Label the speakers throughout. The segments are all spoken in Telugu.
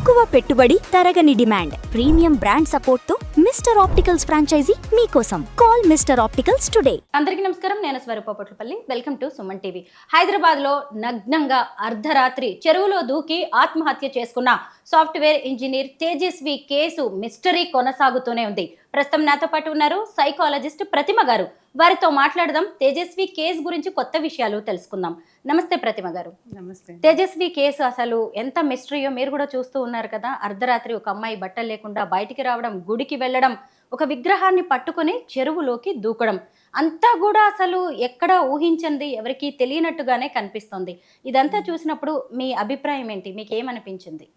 Speaker 1: తక్కువ పెట్టుబడి, తరగని డిమాండ్, ప్రీమియం బ్రాండ్ సపోర్ట్ తో మిస్టర్ ఆప్టికల్స్ ఫ్రాంచైజీ మీకోసం. Call Mister Opticals today.
Speaker 2: అందరికీ నమస్కారం, నేను Swaroopa Potlapalli. Welcome to Suman TV. Hyderabad లో నగ్నంగా అర్ధరాత్రి చెరువులో దూకి ఆత్మహత్య చేసుకున్న software engineer Tejaswi case mystery కొనసాగుతూనే ఉంది. ప్రస్తుతం నాతో పాటు ఉన్నారు సైకాలజిస్ట్ ప్రతిమ గారు. వారితో మాట్లాడదాం. తేజస్వి కేసు గురించి కొత్త విషయాలు తెలుసుకుందాం. నమస్తే ప్రతిమ గారు.
Speaker 3: నమస్తే.
Speaker 2: తేజస్వి కేసు అసలు ఎంత మిస్టరీయో మీరు కూడా చూస్తూ ఉన్నారు కదా. అర్ధరాత్రి ఒక అమ్మాయి బట్టలు లేకుండా బయటికి రావడం, గుడికి వెళ్ళడం, ఒక విగ్రహాన్ని పట్టుకుని చెరువులోకి దూకడం, అంతా కూడా అసలు ఎక్కడ ఊహించింది, ఎవరికి తెలియనట్టుగానే కనిపిస్తుంది. ఇదంతా చూసినప్పుడు మీ అభిప్రాయం ఏంటి? మీకు ఏమనిపించింది?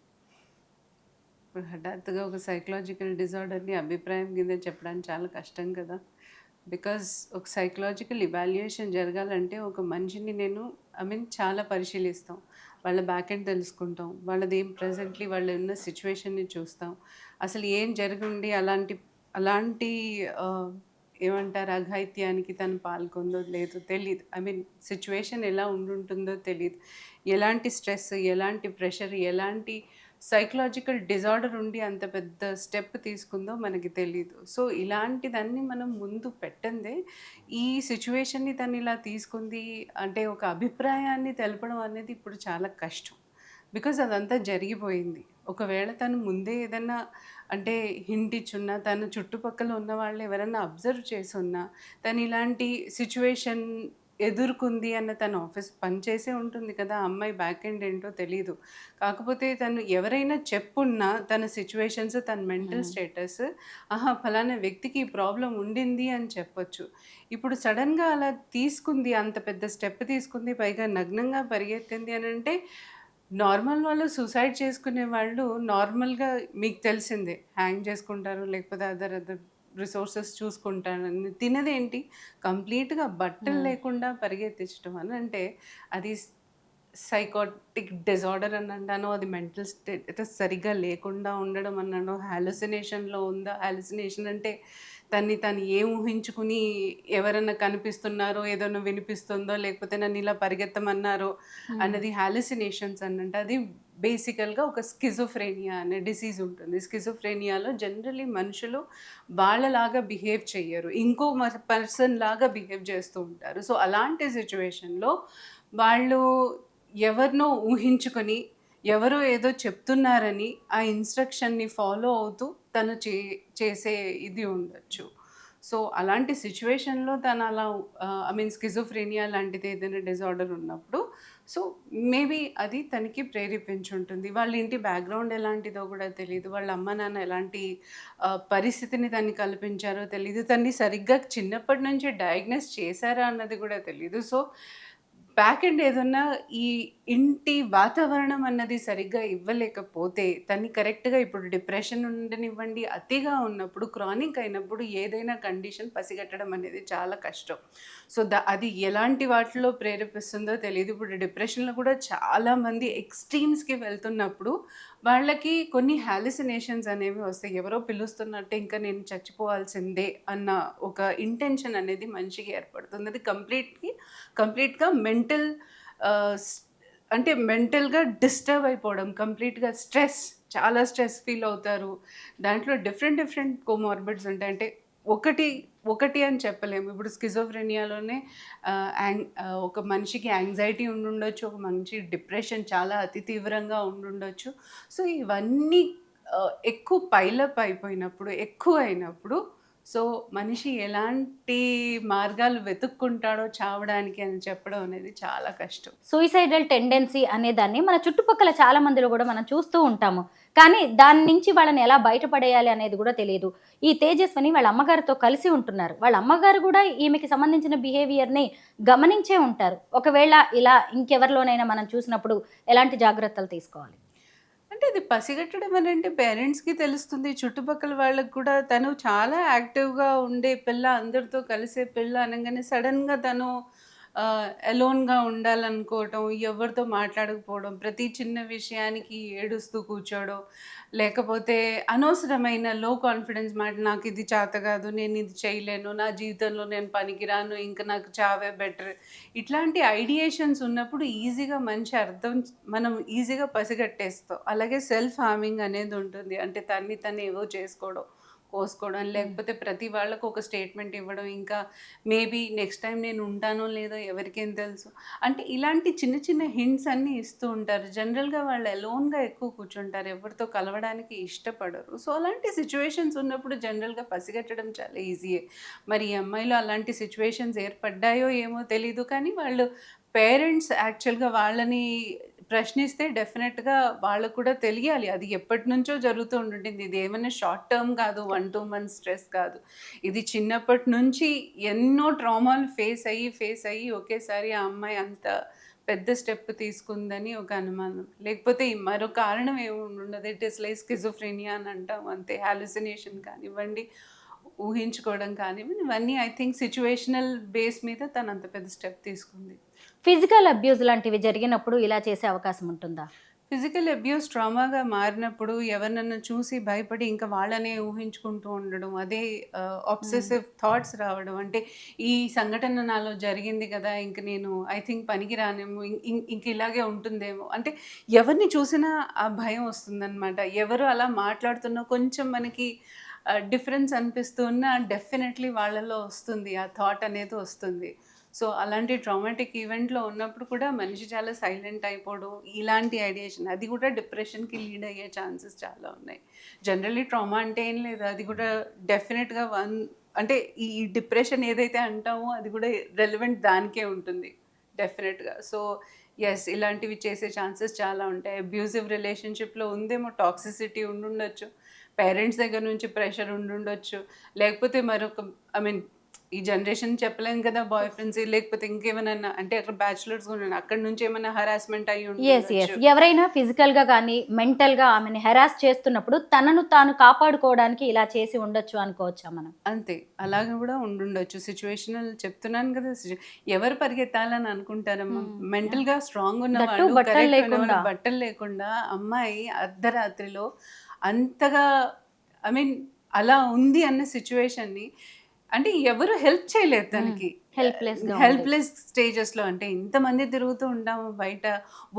Speaker 3: ఇప్పుడు హఠాత్తుగా ఒక సైకలాజికల్ డిజార్డర్ని అభిప్రాయం కింద చెప్పడానికి చాలా కష్టం కదా. బికాజ్ ఒక సైకలాజికల్ ఇవాల్యుయేషన్ జరగాలంటే ఒక మనిషిని చాలా పరిశీలిస్తాం. వాళ్ళ బ్యాక్ ఎండ్ తెలుసుకుంటాం, వాళ్ళది ఏం ప్రజెంట్లీ వాళ్ళు ఉన్న సిచ్యువేషన్ని చూస్తాం. అసలు ఏం జరిగి అలాంటి ఏమంటారు అఘాయిత్యానికి తను పాల్గొందో లేదో తెలియదు. సిచ్యువేషన్ ఎలా ఉంటుందో తెలియదు. ఎలాంటి స్ట్రెస్, ఎలాంటి ప్రెషర్, ఎలాంటి సైకలాజికల్ డిజార్డర్ ఉండి అంత పెద్ద స్టెప్ తీసుకుందో మనకి తెలియదు. సో ఇలాంటిదన్నీ మనం ముందు పెట్టందే ఈ సిచ్యువేషన్ని తను ఇలా తీసుకుంది అంటే ఒక అభిప్రాయాన్ని తెలపడం అనేది ఇప్పుడు చాలా కష్టం. బికాజ్ అదంతా జరిగిపోయింది. ఒకవేళ తను ముందే ఏదన్నా అంటే హింట్ ఇచ్చున్నా, తన చుట్టుపక్కల ఉన్న వాళ్ళు ఎవరన్నా అబ్జర్వ్ చేసున్నా, తను ఇలాంటి సిచ్యువేషన్ ఎదుర్కొంది అన్న తను ఆఫీస్ పనిచేసే ఉంటుంది కదా. అమ్మాయి బ్యాక్ ఎండ్ ఏంటో తెలీదు. కాకపోతే తను ఎవరైనా చెప్పున్నా తన సిచ్యువేషన్స్, తన మెంటల్ స్టేటస్, ఫలానా వ్యక్తికి ఈ ప్రాబ్లం ఉండింది అని చెప్పొచ్చు. ఇప్పుడు సడన్గా అలా తీసుకుంది, అంత పెద్ద స్టెప్ తీసుకుంది, పైగా నగ్నంగా పరిగెత్తింది అని అంటే నార్మల్ వాళ్ళు సూసైడ్ చేసుకునే వాళ్ళు నార్మల్గా మీకు తెలిసిందే హ్యాంగ్ చేసుకుంటారు, లేకపోతే అదర్ రిసోర్సెస్ చూసుకుంటానని. తినదేంటి కంప్లీట్గా బట్టలు లేకుండా పరిగెత్తించడం అని అంటే అది సైకాటిక్ డిజార్డర్ అని అంటాను, అది మెంటల్ స్టేట్ సరిగ్గా లేకుండా ఉండడం అన్నాను, హాలుసినేషన్లో ఉందా. హాలుసినేషన్ అంటే తను ఏం ఊహించుకుని ఎవరన్నా కనిపిస్తున్నారో, ఏదైనా వినిపిస్తుందో, లేకపోతే నన్ను ఇలా పరిగెత్తమన్నారో అన్నది హాలుసినేషన్స్ అనంటే అది బేసికల్గా ఒక స్కిజోఫ్రేనియా అనే డిసీజ్ ఉంటుంది. స్కిజోఫ్రేనియాలో జనరలీ మనుషులు వాళ్ళలాగా బిహేవ్ చెయ్యరు, ఇంకో పర్సన్ లాగా బిహేవ్ చేస్తూ ఉంటారు. సో అలాంటి సిచ్యువేషన్లో వాళ్ళు ఎవరినో ఊహించుకొని ఎవరో ఏదో చెప్తున్నారని ఆ ఇన్స్ట్రక్షన్ని ఫాలో అవుతూ తను చేసే ఇది ఉండొచ్చు. సో అలాంటి సిచ్యువేషన్లో తను అలా స్కిజోఫ్రేనియా లాంటిది ఏదైనా డిజార్డర్ ఉన్నప్పుడు సో మేబీ అది తనకి ప్రేరేపించుంటుంది. వాళ్ళ ఇంటి బ్యాక్గ్రౌండ్ ఎలాంటిదో కూడా తెలియదు, వాళ్ళ అమ్మ నాన్న ఎలాంటి పరిస్థితిని తన్ని కల్పించారో తెలియదు, తన్ని సరిగ్గా చిన్నప్పటి నుంచి డయాగ్నోస్ చేశారా అన్నది కూడా తెలియదు. సో బ్యాక్ ఎండ్ ఏదన్నా ఈ ఇంటి వాతావరణం అన్నది సరిగ్గా ఇవ్వలేకపోతే తన్ని కరెక్ట్గా ఇప్పుడు డిప్రెషన్ ఉండనివ్వండి, అతిగా ఉన్నప్పుడు, క్రానిక్ అయినప్పుడు ఏదైనా కండిషన్ పసిగట్టడం అనేది చాలా కష్టం. సో అది ఎలాంటి వాటిలో ప్రేరేపిస్తుందో తెలియదు. ఇప్పుడు డిప్రెషన్లో కూడా చాలామంది ఎక్స్ట్రీమ్స్కి వెళ్తున్నప్పుడు వాళ్ళకి కొన్ని హాలుసినేషన్స్ అనేవి వస్తాయి. ఎవరో పిలుస్తున్నట్టే ఇంకా నేను చచ్చిపోవాల్సిందే అన్న ఒక ఇంటెన్షన్ అనేది మనిషికి ఏర్పడుతుంది. అది కంప్లీట్గా మెంటల్గా డిస్టర్బ్ అయిపోవడం, కంప్లీట్గా చాలా స్ట్రెస్ ఫీల్ అవుతారు. దాంట్లో డిఫరెంట్ కోమార్బిడ్స్ ఉంటాయి. అంటే ఒకటి అని చెప్పలేము. ఇప్పుడు స్కిజోఫ్రెనియాలోనే ఒక మనిషికి యాంగ్జైటీ ఉండుండొచ్చు, ఒక మనిషి డిప్రెషన్ చాలా అతి తీవ్రంగా ఉండుండొచ్చు. సో ఇవన్నీ ఎక్కువ పైలప్ అయిపోయినప్పుడు, ఎక్కువ అయినప్పుడు సో మనిషి ఎలాంటి మార్గాలు వెతుక్కుంటాడో చావడానికి అని చెప్పడం అనేది చాలా కష్టం.
Speaker 2: సూయిసైడల్ టెండెన్సీ అనే దాన్ని మన చుట్టుపక్కల చాలా మందిలో కూడా మనం చూస్తూ ఉంటాము. కానీ దాని నుంచి వాళ్ళని ఎలా బయటపడేయాలి అనేది కూడా తెలియదు. ఈ తేజస్విని వాళ్ళ అమ్మగారితో కలిసి ఉంటున్నారు. వాళ్ళ అమ్మగారు కూడా ఈమెకి సంబంధించిన బిహేవియర్ని గమనించే ఉంటారు. ఒకవేళ ఇలా ఇంకెవరిలోనైనా మనం చూసినప్పుడు ఎలాంటి జాగ్రత్తలు తీసుకోవాలి?
Speaker 3: అంటే ఇది పసిగట్టడం అని అంటే పేరెంట్స్కి తెలుస్తుంది, చుట్టుపక్కల వాళ్ళకి కూడా. తను చాలా యాక్టివ్గా ఉండే పిల్ల, అందరితో కలిసే పిల్ల అనగానే సడన్గా తను అలోన్గా ఉండాలనుకోవటం, ఎవరితో మాట్లాడకపోవడం, ప్రతి చిన్న విషయానికి ఏడుస్తూ కూర్చోవడం, లేకపోతే అనవసరమైన లో కాన్ఫిడెన్స్ మాట, నాకు ఇది చేత కాదు, నేను ఇది చేయలేను, నా జీవితంలో నేను పనికిరాను, ఇంకా నాకు చావే బెటర్, ఇట్లాంటి ఐడియేషన్స్ ఉన్నప్పుడు ఈజీగా మంచి అర్థం మనం ఈజీగా పసిగట్టేస్తాం. అలాగే సెల్ఫ్ హార్మింగ్ అనేది ఉంటుంది. అంటే తన్ని తను ఏవో చేసుకోవడం, కోసుకోవడం, లేకపోతే ప్రతి వాళ్ళకు ఒక స్టేట్మెంట్ ఇవ్వడం, ఇంకా మేబీ నెక్స్ట్ టైం నేను ఉంటానో లేదో ఎవరికేం తెలుసు, అంటే ఇలాంటి చిన్న చిన్న హింట్స్ అన్నీ ఇస్తూ ఉంటారు. జనరల్గా వాళ్ళు అలోన్గా ఎక్కువ కూర్చుంటారు, ఎవరితో కలవడానికి ఇష్టపడరు. సో అలాంటి సిచ్యువేషన్స్ ఉన్నప్పుడు జనరల్గా పసిగట్టడం చాలా ఈజీయే. మరి ఈ అమ్మాయిలో అలాంటి సిచ్యువేషన్స్ ఏర్పడ్డాయో ఏమో తెలీదు, కానీ వాళ్ళు పేరెంట్స్ యాక్చువల్గా వాళ్ళని ప్రశ్నిస్తే డెఫినెట్గా వాళ్ళకు కూడా తెలియాలి. అది ఎప్పటి నుంచో జరుగుతూ ఉంటుంది. ఇది ఏమైనా షార్ట్ టర్మ్ కాదు, 1-2 మంత్స్ స్ట్రెస్ కాదు. ఇది చిన్నప్పటి నుంచి ఎన్నో ట్రామాలు ఫేస్ అయ్యి ఒకేసారి ఆ అమ్మాయి అంత పెద్ద స్టెప్ తీసుకుందని ఒక అనుమానం. లేకపోతే ఈ మరో కారణం ఏమి ఉండదు. ఇట్ ఈస్ లైక్ స్కిజోఫ్రెనియా అని అంటాం అంతే. హాలుసినేషన్ కానివ్వండి, ఊహించుకోవడం కానివ్వండి, ఇవన్నీ ఐ థింక్ సిచ్యువేషనల్ బేస్ మీద తను అంత పెద్ద స్టెప్ తీసుకుంది.
Speaker 2: ఫిజికల్ అబ్యూస్ లాంటివి జరిగినప్పుడు ఇలా చేసే అవకాశం ఉంటుందా?
Speaker 3: ఫిజికల్ అబ్యూస్ ట్రామాగా మారినప్పుడు ఎవరినన్నా చూసి భయపడి ఇంకా వాళ్ళనే ఊహించుకుంటూ ఉండడం, అదే ఆబ్సెసివ్ థాట్స్ రావడం. అంటే ఈ సంఘటన నాలో జరిగింది కదా, ఇంక నేను ఐ థింక్ పనికి రానేమో, ఇంక ఇలాగే ఉంటుందేమో, అంటే ఎవరిని చూసినా ఆ భయం వస్తుందన్నమాట. ఎవరు అలా మాట్లాడుతున్నా కొంచెం మనకి డిఫరెన్స్ అనిపిస్తూ ఉన్నా డెఫినెట్లీ వాళ్ళలో వస్తుంది, ఆ థాట్ అనేది వస్తుంది. సో అలాంటి ట్రామాటిక్ ఈవెంట్లో ఉన్నప్పుడు కూడా మనిషి చాలా సైలెంట్ అయిపోవడం, ఇలాంటి ఐడియేషన్, అది కూడా డిప్రెషన్కి లీడ్ అయ్యే ఛాన్సెస్ చాలా ఉన్నాయి. జనరల్లీ ట్రామా అంటే ఏం లేదు, అది కూడా డెఫినెట్గా అంటే ఈ డిప్రెషన్ ఏదైతే అంటామో అది కూడా రెలవెంట్ దానికే ఉంటుంది డెఫినెట్గా. సో ఎస్, ఇలాంటివి చేసే ఛాన్సెస్ చాలా ఉంటాయి. అబ్యూజివ్ రిలేషన్షిప్లో ఉందేమో టాక్సిసిటీ ఉండుండొచ్చు, పేరెంట్స్ దగ్గర నుంచి ప్రెషర్ ఉండుండొచ్చు, లేకపోతే మరొక ఐ మీన్ ఈ జనరేషన్ చెప్పలేం కదా, బాయ్ ఫ్రెండ్స్ లేకపోతే ఇంకేమైనా, అంటే అక్కడ బ్యాచులర్స్ కూడా అక్కడి నుంచి ఏమైనా హరాస్మెంట్ అయ్యి ఉండొచ్చు.
Speaker 2: ఎవరైనా ఫిజికల్ గా కానీ మెంటల్ గా ఆమెను హెరాస్ చేస్తున్నప్పుడు తనను తాను కాపాడుకోవడానికి ఇలా చేసి ఉండొచ్చు అనుకోవచ్చా మనం?
Speaker 3: అంతే, అలాగే కూడా ఉండుండొచ్చు. సిచ్యువేషనల్ చెప్తున్నాను కదా, ఎవరు పరిగెత్తాలని అనుకుంటారమ్మా? మెంటల్గా స్ట్రాంగ్ ఉన్న
Speaker 2: దట్టు
Speaker 3: వాళ్ళు,
Speaker 2: బట్టలు
Speaker 3: కరెక్ట్
Speaker 2: లేకుండా.
Speaker 3: బట్టలు లేకుండా అమ్మాయి అర్ధరాత్రిలో అంతగా ఐ మీన్ అలా ఉంది అన్న సిచ్యువేషన్ని, అంటే ఎవరు హెల్ప్ చేయలేదు తనకి. హెల్ప్లెస్ స్టేజెస్లో, అంటే ఇంతమంది తిరుగుతూ ఉంటాము బయట,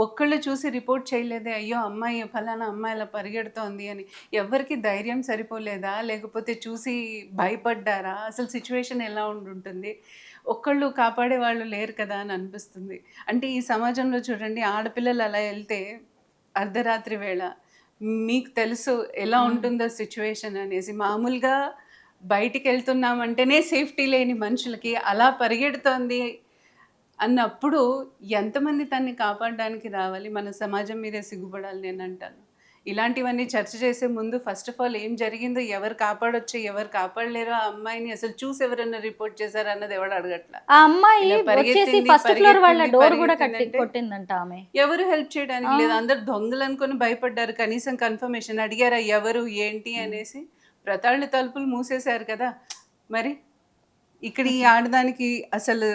Speaker 3: ఒక్కళ్ళు చూసి రిపోర్ట్ చేయలేదే, అయ్యో అమ్మాయి ఫలానా అమ్మాయి అలా పరిగెడుతోంది అని. ఎవరికి ధైర్యం సరిపోలేదా, లేకపోతే చూసి భయపడ్డారా, అసలు సిచ్యువేషన్ ఎలా ఉండుంటుంది, ఒక్కళ్ళు కాపాడే వాళ్ళు లేరు కదా అని అనిపిస్తుంది. అంటే ఈ సమాజంలో చూడండి, ఆడపిల్లలు అలా వెళ్తే అర్ధరాత్రి వేళ మీకు తెలుసు ఎలా ఉంటుందో సిచ్యువేషన్ అనేసి. మామూలుగా బయటికి వెళ్తున్నామంటేనే సేఫ్టీ లేని మనుషులకి అలా పరిగెడుతోంది అన్నప్పుడు ఎంతమంది తన్ని కాపాడడానికి రావాలి? మన సమాజం మీదే సిగ్గుపడాలి నేను అంటాను. ఇలాంటివన్నీ చర్చ చేసే ముందు ఫస్ట్ ఆఫ్ ఆల్ ఏం జరిగిందో, ఎవరు కాపాడొచ్చు, ఎవరు కాపాడలేరో, ఆ అమ్మాయిని అసలు చూసి ఎవరైనా రిపోర్ట్ చేశారు అన్నది ఎవడు అడగట్లా.
Speaker 2: ఆ అమ్మాయి
Speaker 3: ఇలా
Speaker 2: వచ్చేసి
Speaker 3: పరిగెత్తింది,
Speaker 2: ఫస్ట్ ఫ్లోర్ వాళ్ళ
Speaker 3: పరిగెత్తింది,
Speaker 2: డోర్ కూడా
Speaker 3: పరిగెత్తిందంటే
Speaker 2: కొట్టిందంట ఆమె.
Speaker 3: ఎవరు హెల్ప్ చేయడానికి లేదు. అందరు దొంగలు అనుకొని భయపడ్డారు. కనీసం కన్ఫర్మేషన్ అడిగారా ఎవరు ఏంటి అనేసి? ప్రతాళ్ళ తలుపులు మూసేశారు కదా. మరి ఇక్కడ ఈ ఆడదానికి అసలు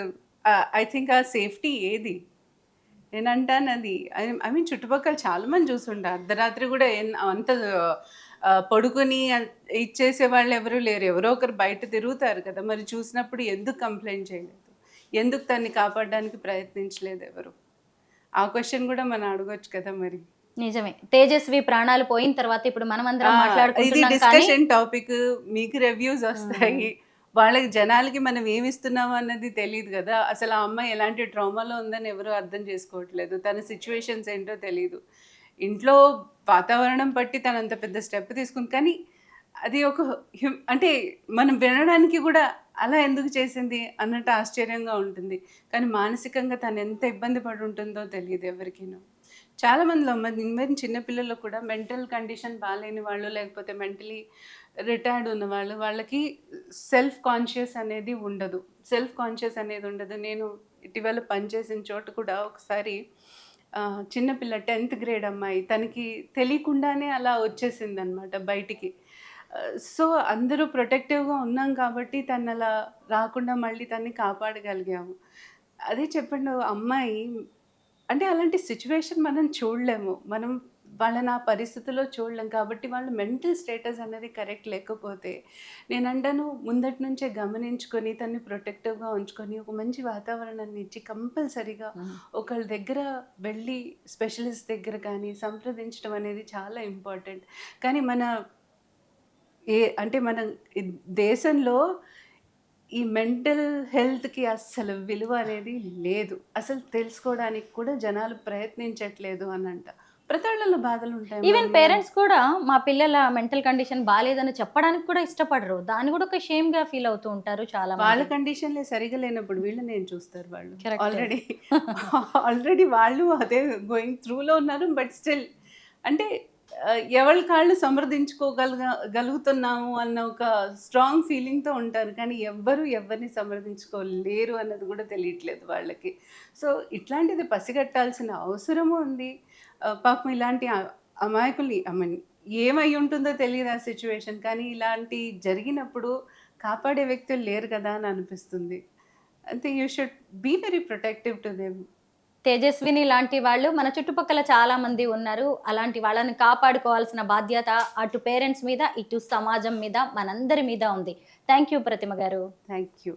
Speaker 3: ఐ థింక్ ఆ సేఫ్టీ ఏది? నేను అంటాను అది. ఐ మీన్ చుట్టుపక్కల చాలా మంది చూసుంటారు. అర్ధరాత్రి కూడా అంత పడుకొని ఇచ్చేసే వాళ్ళు ఎవరు లేరు. ఎవరో ఒకరు బయట తిరుగుతారు కదా. మరి చూసినప్పుడు ఎందుకు కంప్లైంట్ చేయలేదు? ఎందుకు తన్ని కాపాడడానికి ప్రయత్నించలేదు ఎవరు? ఆ క్వశ్చన్ కూడా మనం అడగొచ్చు కదా మరి.
Speaker 2: నిజమే. తేజస్వి ప్రాణాలు పోయిన తర్వాత ఇప్పుడు మనమందరం
Speaker 3: ఇది
Speaker 2: మాట్లాడుకుంటున్నాం కానీ
Speaker 3: డిస్కషన్ టాపిక్. మీకు రివ్యూస్ వస్తాయి. వాళ్ళకి జనాలకి మనం ఏమిస్తున్నాము అన్నది తెలియదు కదా. అసలు ఆ అమ్మాయి ఎలాంటి ట్రామాలో ఉందని ఎవరు అర్థం చేసుకోవట్లేదు. తన సిచ్యువేషన్స్ ఏంటో తెలియదు. ఇంట్లో వాతావరణం బట్టి తను అంత పెద్ద స్టెప్ తీసుకుంది. కానీ అది ఒక అంటే మనం వినడానికి కూడా అలా ఎందుకు చేసింది అన్నట్టు ఆశ్చర్యంగా ఉంటుంది. కానీ మానసికంగా తను ఎంత ఇబ్బంది పడి ఉంటుందో తెలియదు ఎవరికీను. చాలామందిలో ఈవెన్ చిన్నపిల్లల్లో కూడా మెంటల్ కండిషన్ బాగాలేని వాళ్ళు, లేకపోతే మెంటలీ రిటైర్డ్ ఉన్నవాళ్ళు, వాళ్ళకి సెల్ఫ్ కాన్షియస్ అనేది ఉండదు. నేను ఇటీవల పనిచేసిన చోట కూడా ఒకసారి చిన్నపిల్ల 10th గ్రేడ్ అమ్మాయి, తనకి తెలియకుండానే అలా వచ్చేసిందనమాట బయటికి. సో అందరూ ప్రొటెక్టివ్గా ఉన్నాం కాబట్టి తను అలా రాకుండా మళ్ళీ తన్ని కాపాడగలిగాము. అదే చెప్పండి అమ్మాయి అంటే అలాంటి సిచ్యువేషన్ మనం చూడలేము. మనం వాళ్ళని ఆ పరిస్థితిలో చూడలేం. కాబట్టి వాళ్ళ మెంటల్ స్టేటస్ అనేది కరెక్ట్ లేకపోతే నేనంటాను ముందటి నుంచే గమనించుకొని తనని ప్రొటెక్టివ్‌గా ఉంచుకొని ఒక మంచి వాతావరణాన్ని ఇచ్చి కంపల్సరీగా ఒకళ్ళ దగ్గర వెళ్ళి స్పెషలిస్ట్ దగ్గర కానీ సంప్రదించడం అనేది చాలా ఇంపార్టెంట్. కానీ అంటే మన ఈ దేశంలో ఈ మెంటల్ హెల్త్‌కి అస్సలు విలువ అనేది లేదు. అసలు తెలుసుకోవడానికి కూడా జనాలు ప్రయత్నించట్లేదు అనంట. ప్రతోళ్ళలో బాధలుంటాయి.
Speaker 2: ఈవెన్ పేరెంట్స్ కూడా మా పిల్లల మెంటల్ కండిషన్ బాలేదని చెప్పడానికి కూడా ఇష్టపడరు. దాన్ని కూడా ఒక షేమ్‌గా ఫీల్ అవుతూ ఉంటారు చాలా
Speaker 3: వాళ్ళ
Speaker 2: మంది.
Speaker 3: కండిషన్‌లే సరిగ్గా లేనప్పుడు వీళ్ళని ఏం చూస్తారు వాళ్ళు.
Speaker 2: కరెక్టే.
Speaker 3: ఆల్రెడీ వాళ్ళు అదే గోయింగ్ త్రూలో ఉన్నారు. బట్ స్టిల్ అంటే ఎవళ్ళ కాళ్ళు గలుగుతున్నాము అన్న ఒక స్ట్రాంగ్ ఫీలింగ్‌తో ఉంటారు. కానీ ఎవ్వరు ఎవరిని సమర్థించుకోలేరు అన్నది కూడా తెలియట్లేదు వాళ్ళకి. సో, ఇట్లాంటిది పసిగట్టాల్సిన అవసరము ఉంది. పాపం ఇలాంటి అమాయకుల్ని ఐ మీన్ ఏమై ఉంటుందో తెలీదు ఆ సిట్యుయేషన్. కానీ ఇలాంటి జరిగినప్పుడు కాపాడే వ్యక్తులు లేరు కదా అని అనిపిస్తుంది. అయితే you should be very protective to them.
Speaker 2: Tejaswini లాంటి వాళ్ళు మన చుట్టుపక్కల చాలా మంది ఉన్నారు. అలాంటి వాళ్ళని కాపాడుకోవాల్సిన బాధ్యత అటు పేరెంట్స్ మీద, ఇటు సమాజం మీద, మనందరి మీద ఉంది. థాంక్ యూ ప్రతిమ గారు.
Speaker 3: Thank you.